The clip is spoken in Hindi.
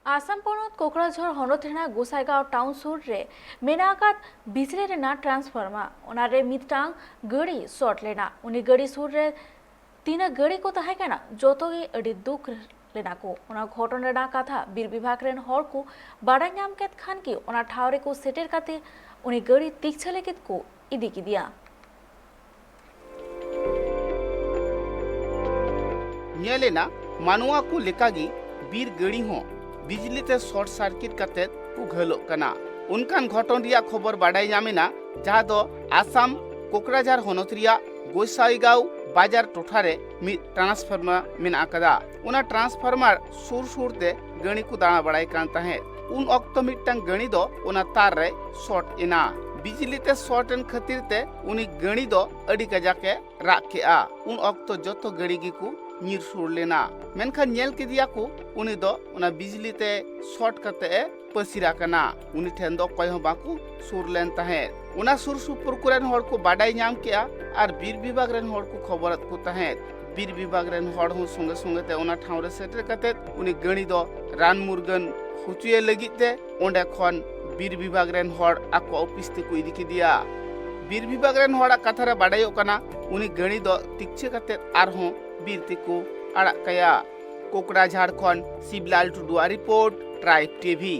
आसाम पनत कोकराझार हनत रेना गोसाईगांव टाउन सुर रे मेनाकात बिजली रेना ट्रांसफार्मर ओनारे मिदटांग गड़ी शॉर्ट लेना उनी गड़ी सुर रे तीना गड़ी को तहे केना जोतो गे अडी दुख लेना को ओना घटना रेना कथा बीर विभाग रेन हर को बाड़ा नाम केत खान की ओना ठावरे को सेटेर काते उनी गड़ी तीक्ष लेकित को इदी की दिया ᱧᱮᱞᱮᱱᱟ मानुआ को लेकागी बीर गड़ी हो बिजली ते शॉर्ट सर्किट कते को घलोक कना उनकान घटन रिया खबर बाडाय नामेना जहा दो आसाम कोकराझार हनत रिया गोसाईगांव बाजार टोठारे मि ट्रांसफार्मर मेना कदा उना ट्रांसफार्मर सुर सुरते गणी को दाना बड़ाई कान ताहे उन ऑक्तो मिटटांग गणी दो उना तार रे शॉर्ट इना बिजली ते शॉर्ट एन खातिर ते उनी गणी दो अडी कजाके राखेआ उन ऑक्तो जतो गड़ी गी को ᱧᱤᱨ ᱥᱩᱨ ᱞᱮᱱᱟ ᱢᱮᱱᱠᱷᱟᱱ ᱧᱮᱞ ᱠᱮᱫᱮᱭᱟ ᱠᱚ ᱩᱱᱤ ᱫᱚ ᱚᱱᱟ ᱵᱤᱡᱽᱞᱤ ᱛᱮ ᱥᱚᱴ ᱠᱟᱛᱮ ᱮ ᱯᱟᱹᱥᱤᱨᱟ ᱠᱟᱱᱟ ᱩᱱᱤ ᱴᱷᱮᱱ ᱫᱚ ᱚᱠᱚᱭ ᱦᱚᱸ ᱵᱟᱠᱚ ᱥᱩᱨ ᱞᱮᱱ ᱛᱟᱦᱮᱸᱫ ᱚᱱᱟ ᱥᱩᱨ ᱥᱩᱯᱩᱨ ᱠᱚᱨᱮᱱ ᱦᱚᱲ ᱠᱚ ᱵᱟᱰᱟᱭ ᱧᱟᱢ ᱠᱮᱜᱼᱟ ᱟᱨ ᱵᱤᱨ ᱵᱤᱵᱷᱟᱜᱽ ᱨᱮᱱ ᱦᱚᱲ ᱠᱚ ᱠᱷᱚᱵᱚᱨᱟᱫ ᱠᱚ ᱛᱟᱦᱮᱸᱫ ᱵᱤᱨ ᱵᱤᱵᱷᱟᱜᱽ ᱨᱮᱱ ᱦᱚᱲ ᱦᱚᱸ ᱥᱚᱸᱜᱮ ᱥᱚᱸᱜᱮ ᱛᱮ ᱚᱱᱟ ᱴᱷᱟᱶ ᱨᱮ ᱥᱮᱴᱮᱨ ᱠᱟᱛᱮ ᱩᱱᱤ ᱜᱟᱹᱲᱤ ᱫᱚ ᱨᱟᱱ ᱢᱩᱨᱜᱟᱹᱱ ᱦᱚᱪᱚᱭᱮ ᱞᱟᱹᱜᱤᱫ ᱛᱮ ᱚᱸᱰᱮ ᱠᱷᱚᱱ ᱵᱤᱨ ᱵᱤᱵᱷᱟᱜᱽ ᱨᱮᱱ ᱦᱚᱲ ᱟᱠᱚ ᱚᱯᱷᱤᱥ ᱛᱮᱠᱚ ᱤᱫᱤ ᱠᱮᱫᱮᱭᱟ ᱵᱤᱨ ᱵᱤᱵᱷᱟᱜᱽ ᱨᱮᱱ ᱦᱚᱲᱟᱜ ᱠᱟᱛᱷᱟ ᱨᱮ ᱵᱟᱰᱟᱭᱚᱜ ᱠᱟᱱᱟ उनी गणी दो तीक्ष कते आरहों बीर तेको आड़ा कया कोकराझार खन शिवलाल टुडुआ रिपोर्ट ट्राइब टीवी।